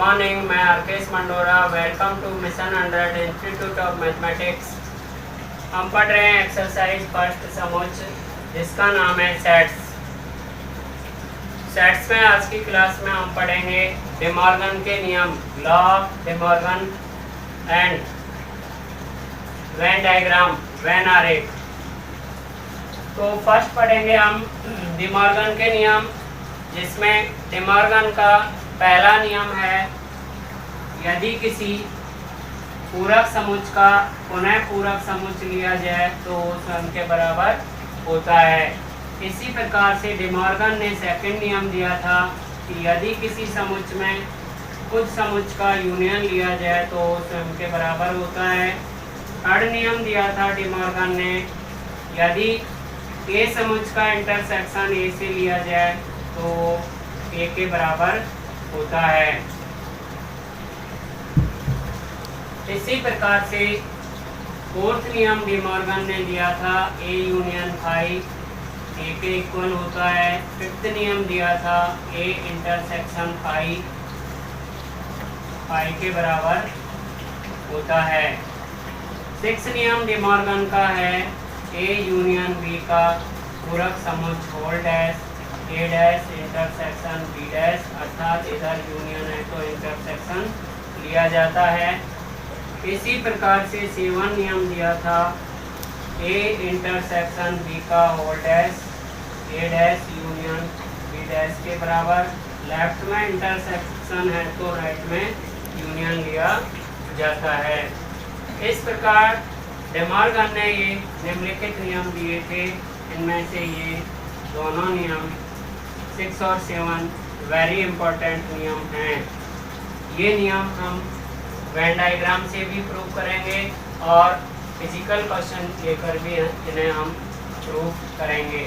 Morning, मैं Arkesh Mandora. Welcome to mission 100 institute of mathematics. हम पढ़ रहे हैं एक्सरसाइज फर्स्ट समुच्च, जिसका नाम है सेट्स। सेट्स में आज की क्लास में हम पढ़ेंगे डे मॉर्गन के नियम, law of day Morgan and Venn diagram, when आरेख। तो फर्स्ट पढ़ेंगे हम डे मॉर्गन के नियम, जिसमें डे मॉर्गन का पहला नियम है, यदि किसी पूरक समुच्च का पुनः पूरक समुच्च लिया जाए तो वो स्वयं के बराबर होता है। इसी प्रकार से डे मॉर्गन ने सेकंड नियम दिया था कि यदि किसी समुच्च में कुछ समुच्च का यूनियन लिया जाए तो वो स्वयं के बराबर होता है। थर्ड नियम दिया था डे मॉर्गन ने, यदि ए समुच्च का इंटरसेक्शन ए से लिया जाए तो ए के बराबर होता है। इसी प्रकार से फोर्थ नियम डे मॉर्गन ने दिया था, ए यूनियन फाई ए के इक्वल होता है। फिफ्थ नियम दिया था, ए इंटरसेक्शन फाई फाई के बराबर होता है। सिक्स नियम डे मॉर्गन का है, ए यूनियन बी का पूरक समुच्च whole dash A dash intersection B dash, अर्थात इधर यूनियन है तो इंटरसेक्शन लिया जाता है। इसी प्रकार से सेवन नियम दिया था, ए इंटरसेक्शन बी का whole dash A dash union B dash के बराबर। लेफ्ट में इंटरसेक्शन है तो राइट में यूनियन लिया जाता है। इस प्रकार डे मॉर्गन ने ये निम्नलिखित नियम दिए थे। इनमें से ये दोनों नियम 6 और 7 वेरी इंपॉर्टेंट नियम हैं। ये नियम हम वेन डायग्राम से भी प्रूव करेंगे और फिजिकल क्वेश्चन लेकर भी इन्हें हम प्रूव करेंगे।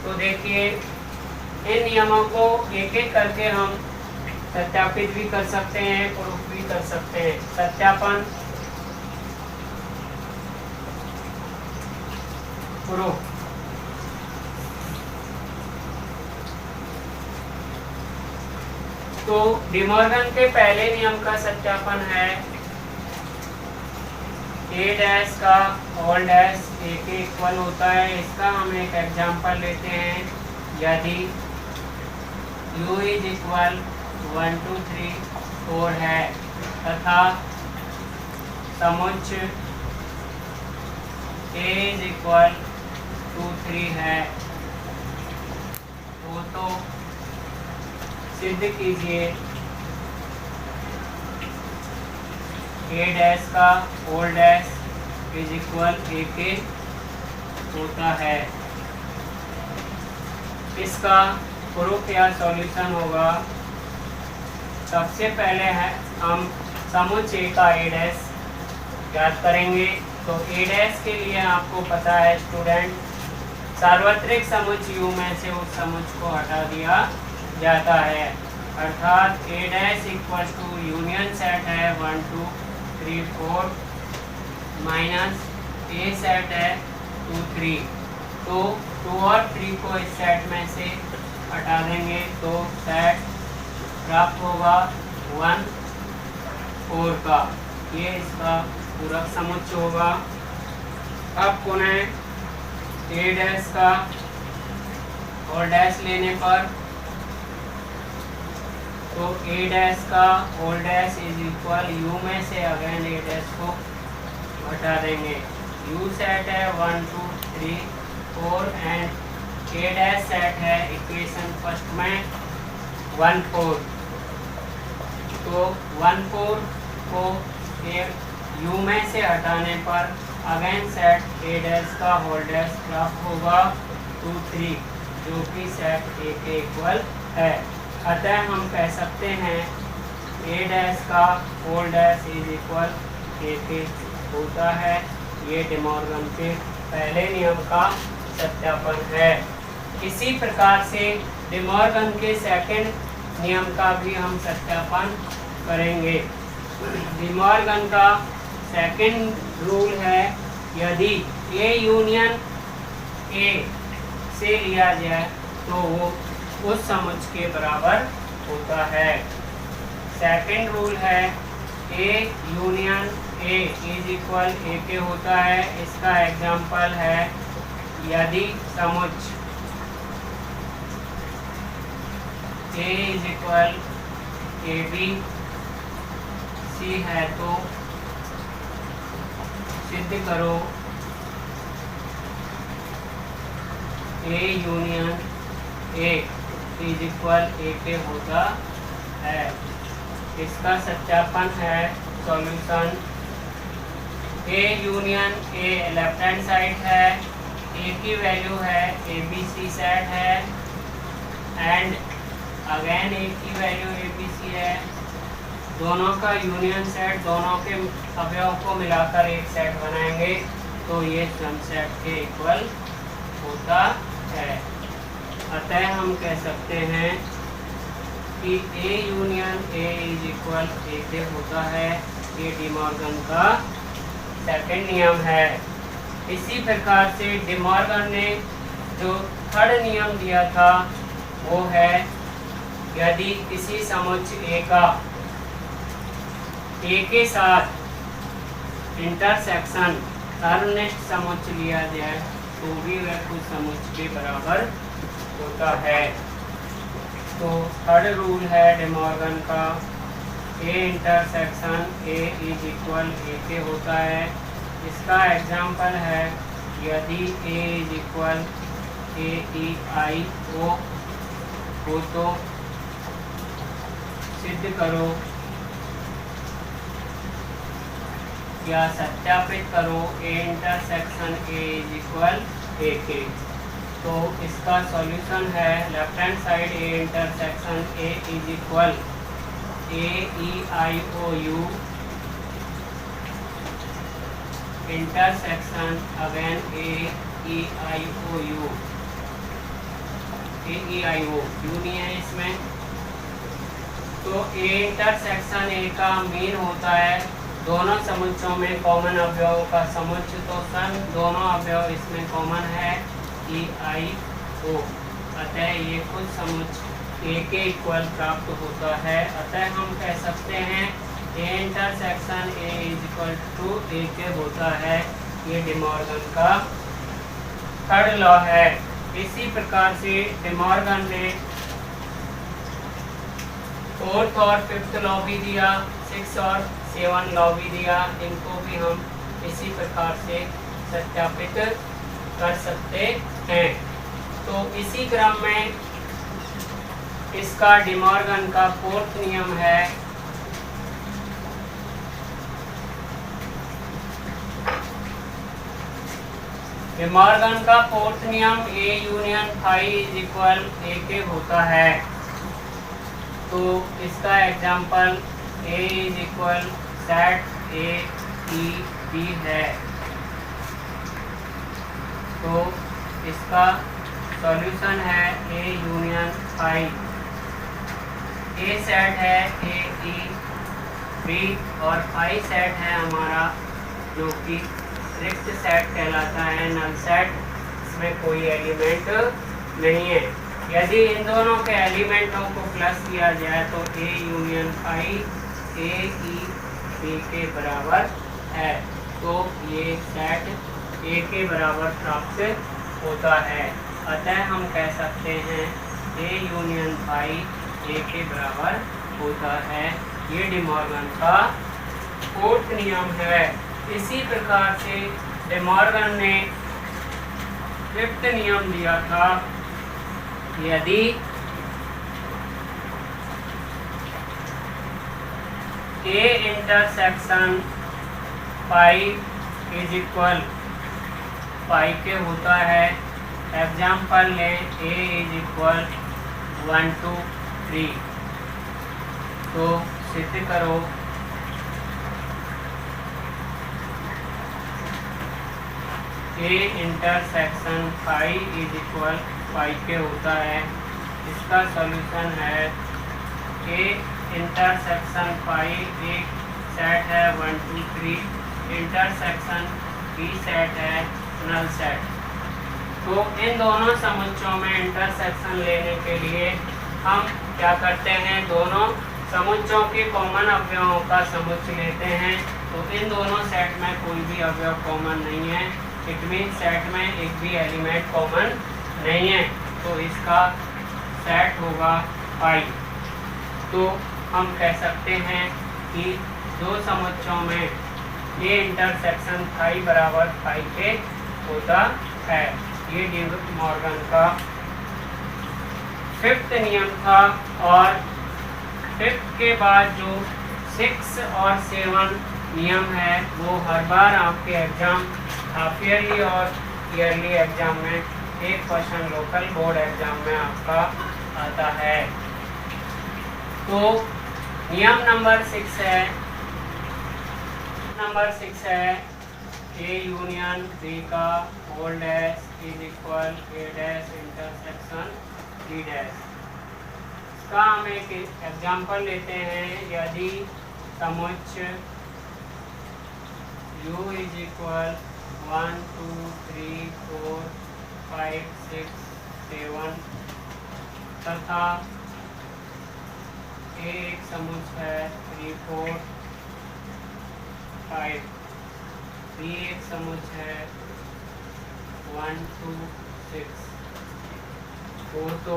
तो देखिए, इन नियमों को एक एक करके हम सत्यापित भी कर सकते हैं, प्रूफ भी कर सकते हैं। सत्यापन, प्रूफ। तो डे मॉर्गन के पहले नियम का सत्यापन है, ए डैश का होल डैश ए के इक्वल होता है। इसका हम एक एग्जांपल लेते हैं, यदि u इज इक्वल 1 2 3 4 है तथा समुच्च a इज इक्वल 2 3 है, वो तो सिद्ध कीजिए ए डैश का whole dash is equal A के होता है। इसका प्रूफ या सॉल्यूशन होगा, सबसे पहले है हम समुच्च ए का ए डैश याद करेंगे। तो ए डैश के लिए आपको पता है स्टूडेंट, सार्वत्रिक समुच्च यू में से उस समुच्च को हटा दिया जाता है, अर्थात A dash equal to union set है 1 2 3 4 माइनस ए सेट है 2 3। तो 2 और 3 को इस सेट में से हटा देंगे तो सेट प्राप्त होगा 1 4 का। ये इसका पूरक समुच्च होगा। अब पुनः ए डैश का होल डैश लेने पर तो ए डैश का whole dash is equal U में से अगेन ए डैश को हटा देंगे। यू सेट है 1 2 3 4 एंड ए डैश सेट है इक्वेशन फर्स्ट में 1 4। तो 1 4 को यू में से हटाने पर अगेन सेट ए डैश का होल डैश प्राप्त होगा 2 3, जो कि सेट ए के इक्वल है। अतः हम कह सकते हैं ए डैश का whole dash is equal A के होता है। ये डे मॉर्गन के पहले नियम का सत्यापन है। इसी प्रकार से डे मॉर्गन के सेकंड नियम का भी हम सत्यापन करेंगे। डे मॉर्गन का सेकंड रूल है, यदि ए यूनियन ए से लिया जाए तो वो उस समुच्च के बराबर होता है। सेकंड रूल है ए union A is equal A के होता है। इसका एग्जाम्पल है यदि समुच्च A is equal A B C है तो सिद्ध करो A union A is equal A के होता है। इसका सत्यापन है solution A union A left hand side है, ए की वैल्यू है ए बी सी सेट है एंड अगेन ए की वैल्यू ए बी सी है। दोनों का यूनियन सेट, दोनों के अवयव को मिलाकर एक सेट बनाएंगे तो ये सम सेट के इक्वल होता है। अतः हम कह सकते हैं कि A union A is equal A के होता है। ये डी मॉर्गन का सेकंड नियम है। इसी प्रकार से डी मॉर्गन ने जो थर्ड नियम दिया था वो है यदि किसी समुच्च ए का ए के साथ इंटरसेक्शन अर्नेस्ट समुच्च लिया जाए तो भी वह कुछ समुच्च के बराबर होता है। तो थर्ड रूल है डी मॉर्गन का A intersection A is equal A के होता है। इसका एग्जाम्पल है यदि ए is equal A E I ओ हो तो सिद्ध करो या सत्यापित करो A intersection A is equal A के। तो इसका सॉल्यूशन है left hand side A intersection A is equal A E I O U intersection again A E I O U, A E I O U नहीं है इसमें। तो ए intersection ए का mean होता है दोनों समुच्चों में कॉमन अवयवों का समुच्च, तो सन दोनों अवयव इसमें कॉमन है ई आई ओ। अतः ये कुछ समुच्च ए के इक्वल प्राप्त होता है। अतः हम कह सकते हैं A intersection A is equal to A के होता है। ये डी मॉर्गन का थर्ड लॉ है। इसी प्रकार से डी मॉर्गन ने फोर्थ और फिफ्थ लॉ भी दिया, सिक्स और सेवन लॉ भी दिया। इनको भी हम इसी प्रकार से सत्यापित कर सकते हैं। तो इसी क्रम में इसका डी मॉर्गन का फोर्थ नियम है डी मॉर्गन का फोर्थ नियम A union phi is equal A के होता है। तो इसका example A is equal set A E B है। तो इसका सॉल्यूशन है A union phi. A set है ए ई बी और फाई सेट है हमारा जो कि रिक्त सेट कहलाता है, नल सेट। इसमें कोई एलिमेंट नहीं है। यदि इन दोनों के एलिमेंटों को प्लस किया जाए तो A union phi A E B के बराबर है। तो ये सेट ए के बराबर प्राप्त होता है। अतः हम कह सकते हैं ए यूनियन फाई ए के बराबर होता है। ये डी मॉर्गन का फोर्थ नियम है। इसी प्रकार से डी मॉर्गन ने फिफ्थ नियम दिया था यदि A intersection pi is equal pi के होता है। एग्जाम्पल लें ए इज इक्वल 1 to 3। तो सिद्ध करो A intersection phi is equal phi के होता है। इसका सॉल्यूशन है ए इंटरसेक्शन फाई एक सेट है 1 2 3, इंटरसेक्शन बी सेट है नल सेट। तो इन दोनों समुच्चों में इंटरसेक्शन लेने के लिए हम क्या करते हैं, दोनों समुच्चयों के कॉमन अवयवों का समुच्चय लेते हैं तो इन दोनों सेट में कोई भी अवयव कॉमन नहीं है। इट मीन सेट में एक भी एलिमेंट कॉमन नहीं है, तो इसका सेट होगा पाई। तो हम कह सकते हैं कि दो समुच्चयों में ये इंटरसेक्शन फाई बराबर फाई के होता है। ये डी मॉर्गन का फिफ्थ नियम था। और फिफ्थ के बाद जो 6 और 7 नियम है वो हर बार आपके एग्जाम हाफ ईयरली और ईयरली एग्जाम में एक क्वेश्चन लोकल बोर्ड एग्जाम में आपका आता है। तो नियम नंबर 6 है ए यूनियन बी का whole dash is equal A dash intersection B dash. इसका हम एक एग्जाम्पल लेते हैं। यदि समुच्चय U इज इक्वल 1 2 3 4 5 6 7 तथा ए एक समुच्चय है 3 4 5, बी एक समुच्चय है 1 2 6। तो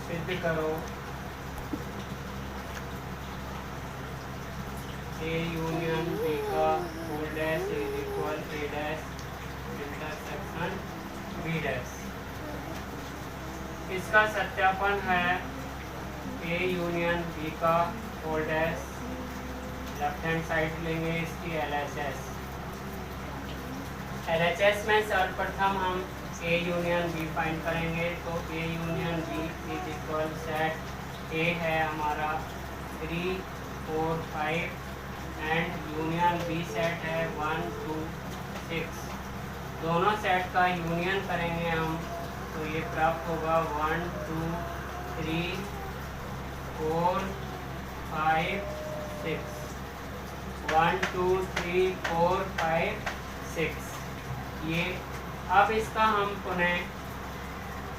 सिद्ध करो ए यूनियन बी का whole dash is equal A dash intersection B dash. इसका सत्यापन है ए यूनियन बी का whole dash, left hand side लेंगे इसकी LHS। LHS में सर्वप्रथम हम ए यूनियन बी फाइंड करेंगे। तो A union B is equal set A है हमारा 3 4 5 एंड यूनियन बी सेट है 1 2 6। दोनों सेट का यूनियन करेंगे हम तो ये प्राप्त होगा 1 2 3 4 5 6। 1 2 3 4 5 6 ये। अब इसका हम पुनः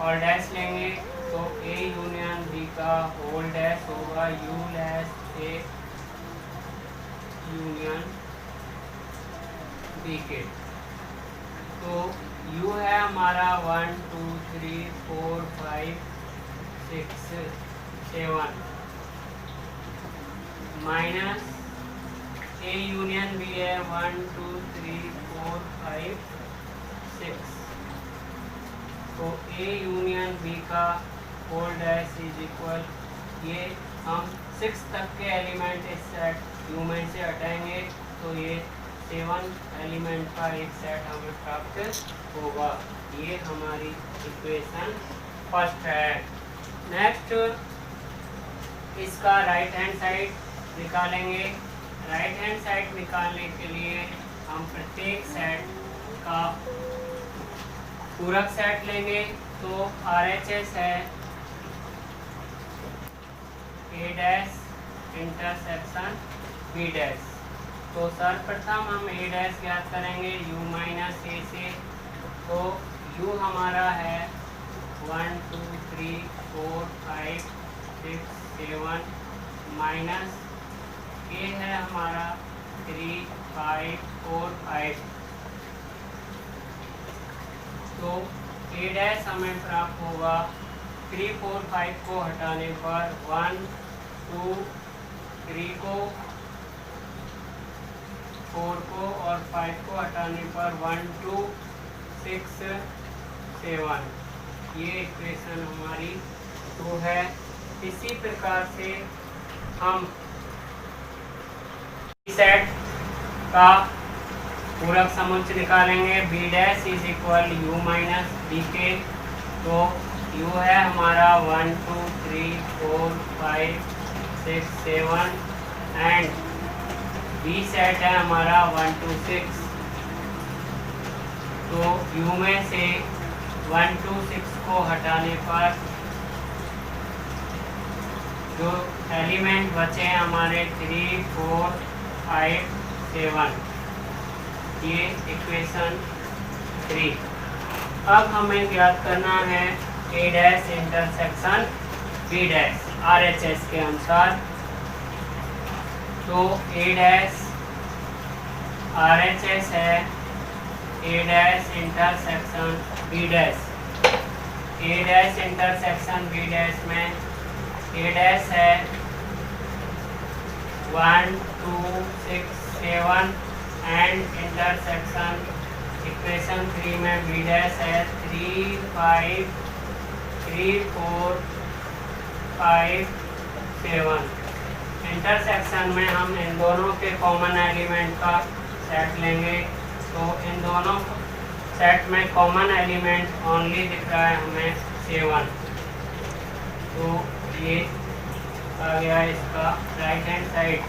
होल डैश लेंगे तो ए यूनियन बी का होल डैश होगा U dash A union B के। तो यू है हमारा 1 2 3 4 5 6 7 माइनस ए यूनियन बी है 1 2 3 4 5 6। तो ए यूनियन बी का होल डैश इज इक्वल, ये हम 6 तक के एलिमेंट इस सेट यू में से हटाएंगे तो ये 7 एलिमेंट का एक सेट हमें प्राप्त होगा। ये हमारी इक्वेशन फर्स्ट है। नेक्स्ट इसका राइट हैंड साइड निकालेंगे। राइट हैंड साइड निकालने के लिए हम प्रत्येक सेट का पूरक सेट लेंगे। तो RHS है A dash intersection B dash. तो सर्वप्रथम हम ए डैश ज्ञात करेंगे u माइनस ए से। तो u हमारा है 1 2 3 4 5 6 7 माइनस ए है हमारा 3 5 4 5। तो ए डैश हमें प्राप्त होगा 3 4 5 को हटाने पर 1 2 3 को 4 को और 5 को हटाने पर 1 2 6 7। ये इक्वेशन हमारी 2 है। इसी प्रकार से हम सेट का पूरक समुच्चय निकालेंगे। B dash is equal U minus B के। तो यू है हमारा 1 2 3 4 5 6 7 एंड बी सेट है हमारा 1 2 6। तो यू में से 1 2 6 को हटाने पर जो एलिमेंट बचे हैं हमारे 3 4 5 7। ये इक्वेशन 3। अब हमें ज्ञात करना है A dash intersection B dash RHS के अनुसार। तो A dash R H S है A dash intersection B dash. A dash intersection B dash में ए डैश है 1 2 6 7 एंड इंटरसेक्शन इक्वेशन 3 में बी डैश है 3 5 3 4 5 7। इंटरसेक्शन में हम इन दोनों के कॉमन एलिमेंट का सेट लेंगे। तो इन दोनों सेट में कॉमन एलिमेंट ओनली दिख रहा है हमें 7। तो ये आ गया इसका राइट हैंड साइड।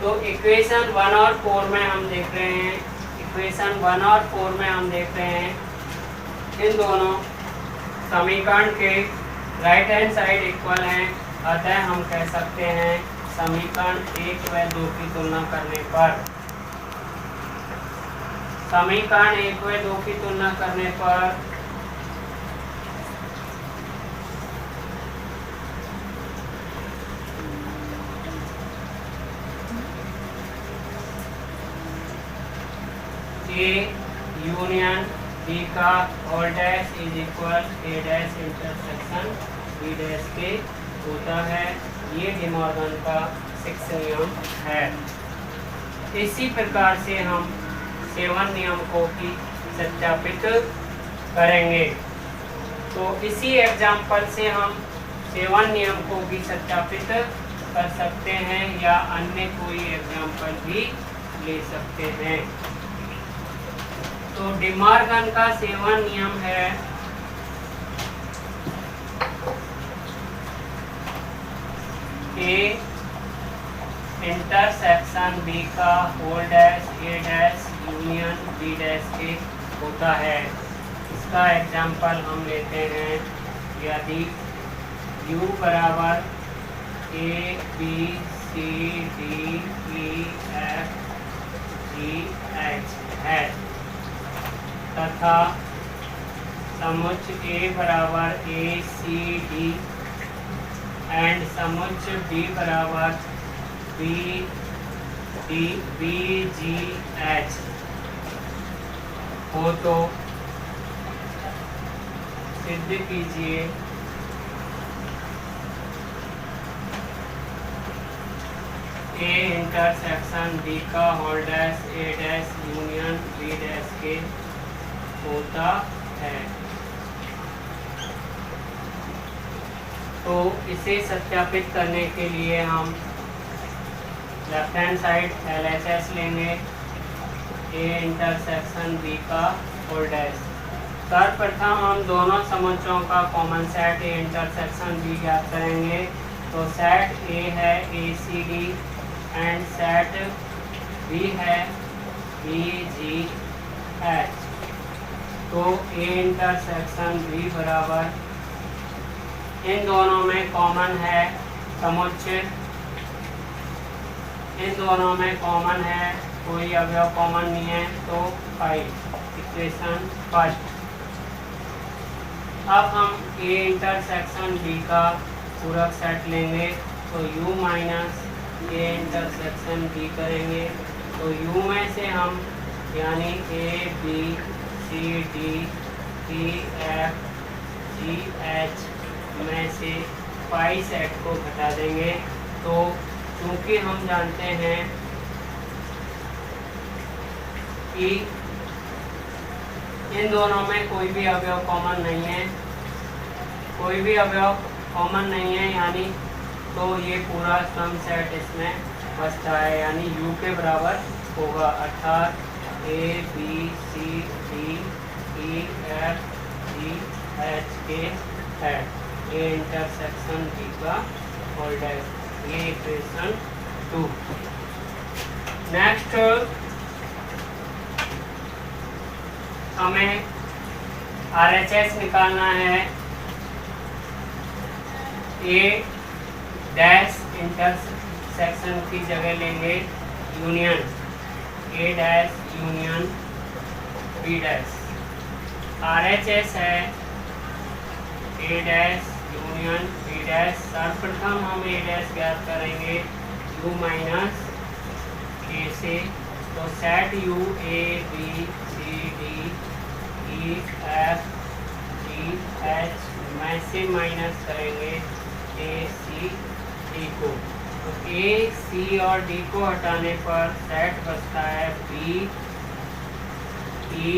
तो इक्वेशन 1 और 4 में हम देख रहे हैं, इक्वेशन 1 और 4 में हम देख रहे हैं इन दोनों समीकरण के राइट हैंड साइड इक्वल हैं। अतः हम कह सकते हैं समीकरण 1 व 2 की तुलना करने पर, समीकरण 1 व 2 की तुलना करने पर ए यूनियन बी का whole dash is equal A dash intersection B dash के होता है। ये डी मॉर्गन का 6th नियम है। इसी प्रकार से हम 7 नियम को भी सत्यापित करेंगे। तो इसी एग्जाम्पल से हम 7 नियम को भी सत्यापित कर सकते हैं या अन्य कोई एग्जाम्पल भी ले सकते हैं। तो डी मॉर्गन का 7 नियम है ए इंटरसेक्शन बी का whole dash A dash union B dash के होता है। इसका एग्जाम्पल हम लेते हैं, यदि U बराबर A B C D E F G H है तथा समुच्चय ए बराबर ए सी डी एंड समुच्चय बी बराबर B D B G H हो तो सिद्ध कीजिए ए इंटरसेक्शन बी का whole dash A dash union B dash के होता है। तो इसे सत्यापित करने के लिए हम लेफ्ट हैंड साइड LHS लेंगे ए इंटरसेक्शन बी का होल डैश। सर्वप्रथम हम दोनों समुच्चयों का common set A intersection B ज्ञात करेंगे। तो सेट ए है ACD एंड सेट बी है BGH। तो ए इंटरसेक्शन बी बराबर इन दोनों में कॉमन है समुच्चय, इन दोनों में कॉमन है, कोई अवयव कॉमन नहीं है तो 5 इक्वेशन फर्स्ट। अब हम ए इंटरसेक्शन बी का पूरक सेट लेंगे। तो U minus A intersection B करेंगे। तो U में से हम यानी A B C D E F G H में से पाई सेट को घटा देंगे। तो क्योंकि हम जानते हैं कि इन दोनों में कोई भी अवयव कॉमन नहीं है, कोई भी अवयव कॉमन नहीं है यानी तो ये पूरा सम सेट इसमें बचता है यानी U के बराबर होगा, अर्थात A B C D E F G H के है ए इंटरसेक्शन बी का होल डैश। ये इक्वेशन 2। नेक्स्ट हमें RHS निकालना है। ए डैश इंटरसेक्शन की जगह लेंगे union A dash union B dash. RHS है A dash union B dash. सर्वप्रथम हम ए डैश ज्ञात करेंगे U माइनस A से, तो set U A B C D E F G H में से माइनस करेंगे A C D को, तो A C और D को हटाने पर सेट बचता है B E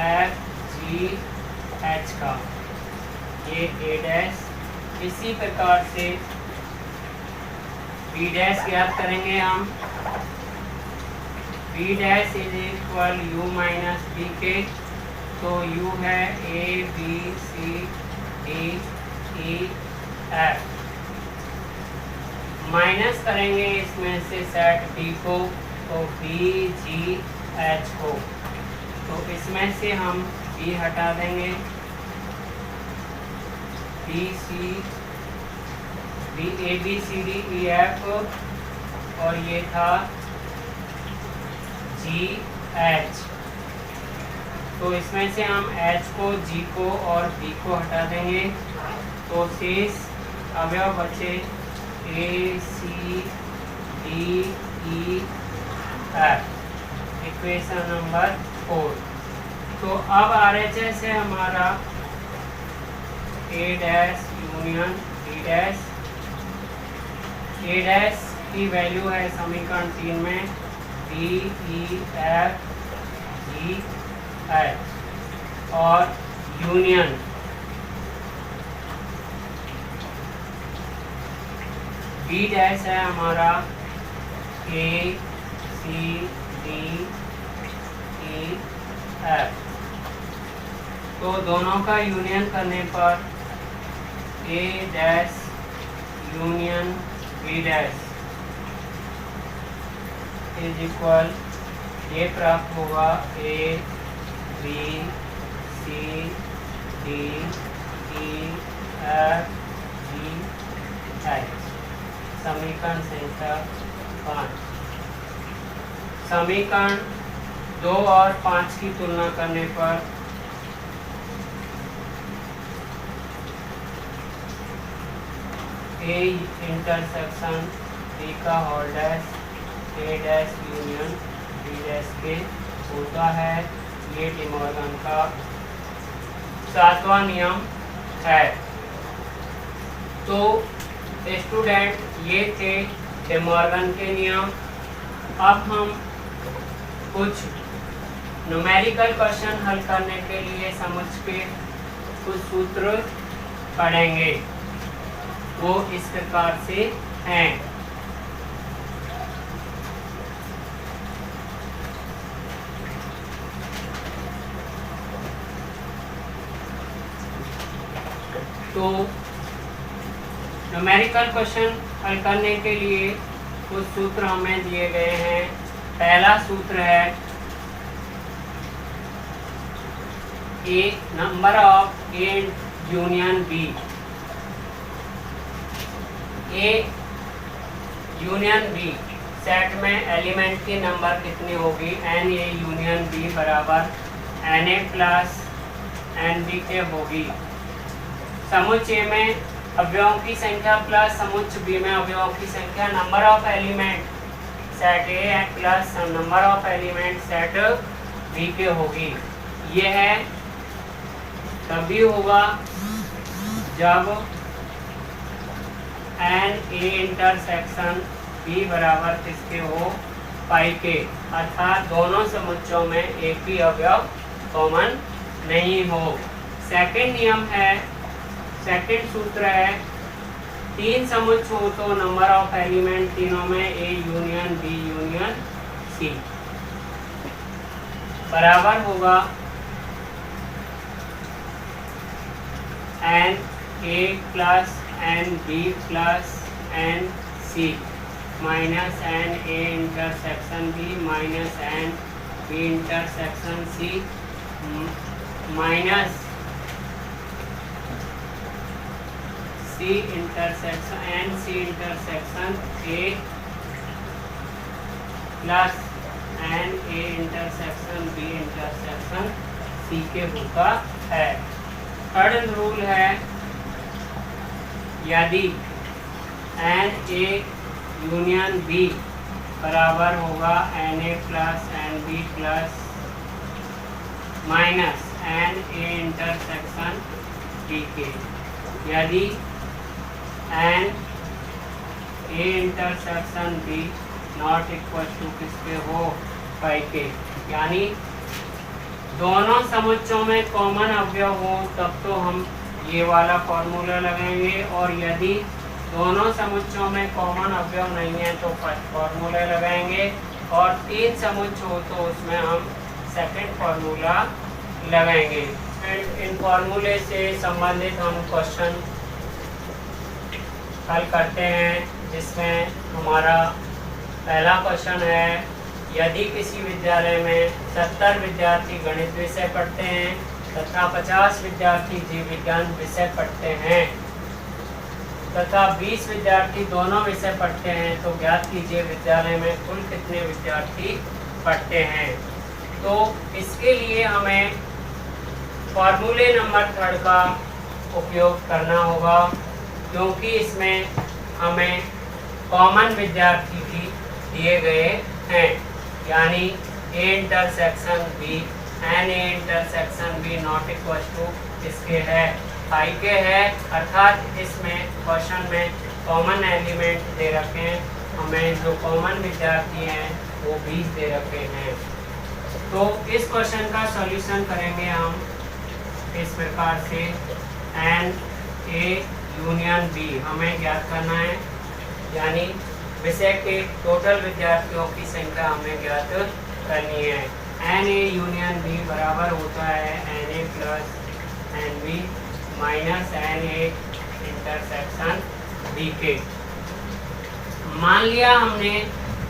F G H का, ये A डैश। इसी प्रकार से B डैश ज्ञात करेंगे हम। B dash is equal U minus B के, तो U है A B C D E F, minus करेंगे इसमें से सेट D को, तो B G H को, तो इसमें से हम B हटा देंगे, B C D A B C D E F, और ये था G H, तो इसमें से हम H को, G को और B को हटा देंगे, तो शेष अवयव बचे A C D E F, equation number 4। तो अब RHS है हमारा A dash union B dash. A dash की वैल्यू है समीकरण 3 में D E F G H, और यूनियन B डैश है हमारा A C D E F, तो दोनों का यूनियन करने पर A dash union B dash is equal, ये प्राप्त होगा A B C D E F G H, समीकरण संख्या 5। समीकरण 2 और 5 की तुलना करने पर A इंटरसेक्शन B का whole dash A dash union B dash के होता है, ये डी मॉर्गन का 7वां नियम है। तो स्टूडेंट, ये थे डी मॉर्गन के नियम। अब हम कुछ न्यूमेरिकल क्वेश्चन हल करने के लिए समझ के कुछ सूत्र पढ़ेंगे, वो इस प्रकार से हैं। तो न्यूमेरिकल क्वेश्चन हल करने के लिए कुछ सूत्र हमें दिए गए हैं। पहला सूत्र है A number of A union B। A union B set में एलिमेंट की नंबर कितनी होगी, N A यूनियन B बराबर Na प्लस Nb के होगी। समुच्चय A में अवयवों की संख्या प्लस समुच्चय B में अवयवों की संख्या, number of element set A plus number of element set B के होगी। यह है तभी होगा जब N A इंटरसेक्शन B बराबर किसके हो, पाई के, अर्थात दोनों समुच्चयों में एक भी अवयव कॉमन नहीं हो। सेकंड नियम है, सेकंड सूत्र है, तीन समुच्चय हो तो नंबर ऑफ एलिमेंट तीनों में A union B union C बराबर होगा N A plus N B plus N C minus N A intersection B minus N B intersection C minus C intersection N C intersection A plus N A intersection B intersection C के होता है। Third rule है, यदि N A union B बराबर होगा NA plus NB plus minus NA intersection BK। यदि NA intersection B not equal to किसके हो, पाई के, यानी दोनों समुच्चयों में कॉमन अवयव हो तब तो हम ये वाला फॉर्मूला लगाएंगे, और यदि दोनों समुच्चयों में कॉमन अवयव नहीं है तो फर्स्ट फॉर्मूला लगाएंगे, और 3 समुच्च हो तो उसमें हम सेकंड फॉर्मूला लगाएंगे। इन फॉर्मूले से संबंधित हम क्वेश्चन हल करते हैं, जिसमें हमारा पहला क्वेश्चन है, यदि किसी विद्यालय में 70 विद्यार्थी गणित विषय पढ़ते हैं तथा 50 विद्यार्थी जीव विज्ञान विषय पढ़ते हैं तथा 20 विद्यार्थी दोनों विषय पढ़ते हैं, तो ज्ञात कीजिए विद्यालय में कुल कितने विद्यार्थी पढ़ते हैं। तो इसके लिए हमें फॉर्मूले नंबर 3 का उपयोग करना होगा, क्योंकि इसमें हमें कॉमन विद्यार्थी भी दिए गए हैं, यानी A intersection B NA intersection B not equal to इसके है, फाई के है, अर्थात इसमें क्वेश्चन में कॉमन एलिमेंट दे रखे हैं, हमें जो कॉमन विद्यार्थी हैं वो 20 दे रखे हैं। तो इस क्वेश्चन का सॉल्यूशन करेंगे हम इस प्रकार से, NA यूनियन B हमें ज्ञात करना है, यानी विषय के टोटल विद्यार्थियों की संख्या हमें ज्ञात करनी है। NA यूनियन B बराबर होता है NA plus NB minus NA intersection B के। मान लिया हमने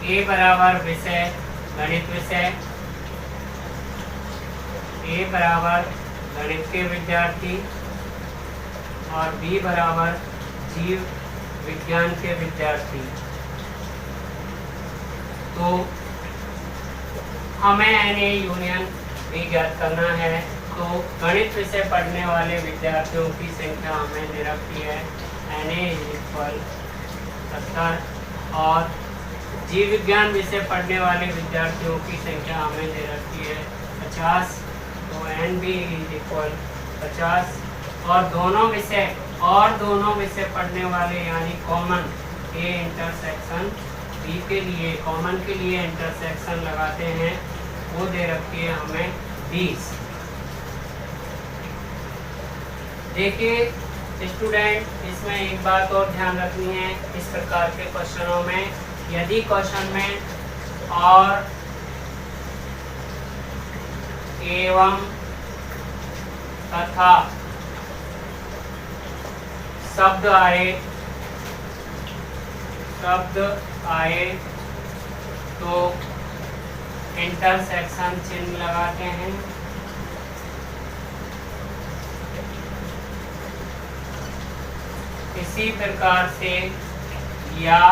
A बराबर विषय गणित विषय, A बराबर गणित के विद्यार्थी और B बराबर जीव विज्ञान के विद्यार्थी, तो हमें NA यूनियन B ज्ञात करना है। तो गणित विषय पढ़ने वाले विद्यार्थियों की संख्या हमें दे रखी है NA इक्वल 70 और जीव विज्ञान विषय पढ़ने वाले विद्यार्थियों की संख्या हमें दे रखी है 50, तो NB इक्वल 50, और दोनों विषय पढ़ने वाले यानी कॉमन A इंटरसेक्शन B के लिए, कॉमन के लिए इंटरसेक्शन लगाते हैं, वो दे रखी है हमें 20। देखिए स्टूडेंट, इसमें एक बात और ध्यान रखनी है, इस प्रकार के क्वेश्चनों में यदि क्वेश्चन में और एवं तथा शब्द आए तो इंटरसेक्शन चिन्ह लगाते हैं। इसी प्रकार से या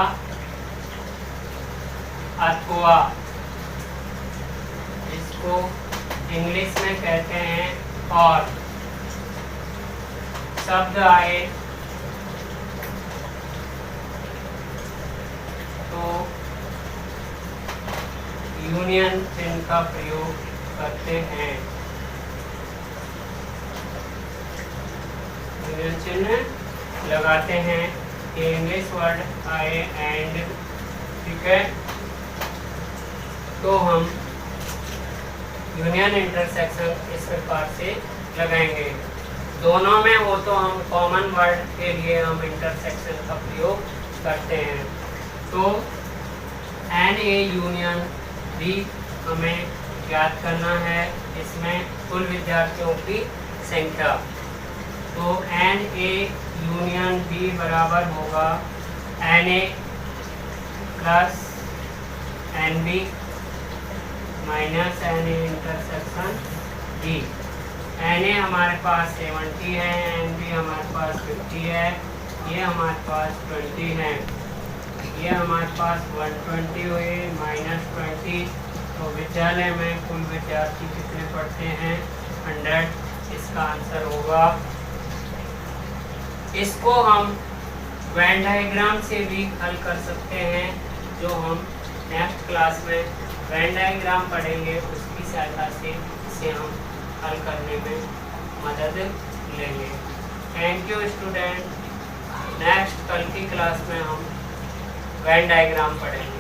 अथवा, इसको इंग्लिश में कहते हैं और, शब्द आए तो यूनियन चिन्ह का प्रयोग करते हैं। यूनियन चिन्ह लगाते हैं कि इंग्लिश वर्ड आए एंड, ठीक है, तो हम यूनियन इंटरसेक्शन इस प्रकार से लगाएंगे। दोनों में हो तो हम कॉमन वर्ड के लिए हम इंटरसेक्शन का प्रयोग करते हैं। तो NA यूनियन B हमें ज्ञात करना है, इसमें कुल विद्यार्थियों की संख्या। तो NA यूनियन B बराबर होगा NA plus NB minus NA intersection B। NA हमारे पास 70 है, NB हमारे पास 50 है, ये हमारे पास 20 है, ये हमारे पास 120 हुए माइनस 20, तो विद्यालय में कुल विद्यार्थी कितने पढ़ते हैं 100, इसका आंसर होगा। इसको हम वेन डायग्राम से भी हल कर सकते हैं, जो हम नेक्स्ट क्लास में वेन डायग्राम पढ़ेंगे उसकी सहायता से इसे हम हल करने में मदद लेंगे। Thank you student. नेक्स्ट कल की क्लास में हम वेन डायग्राम पढ़ेंगे।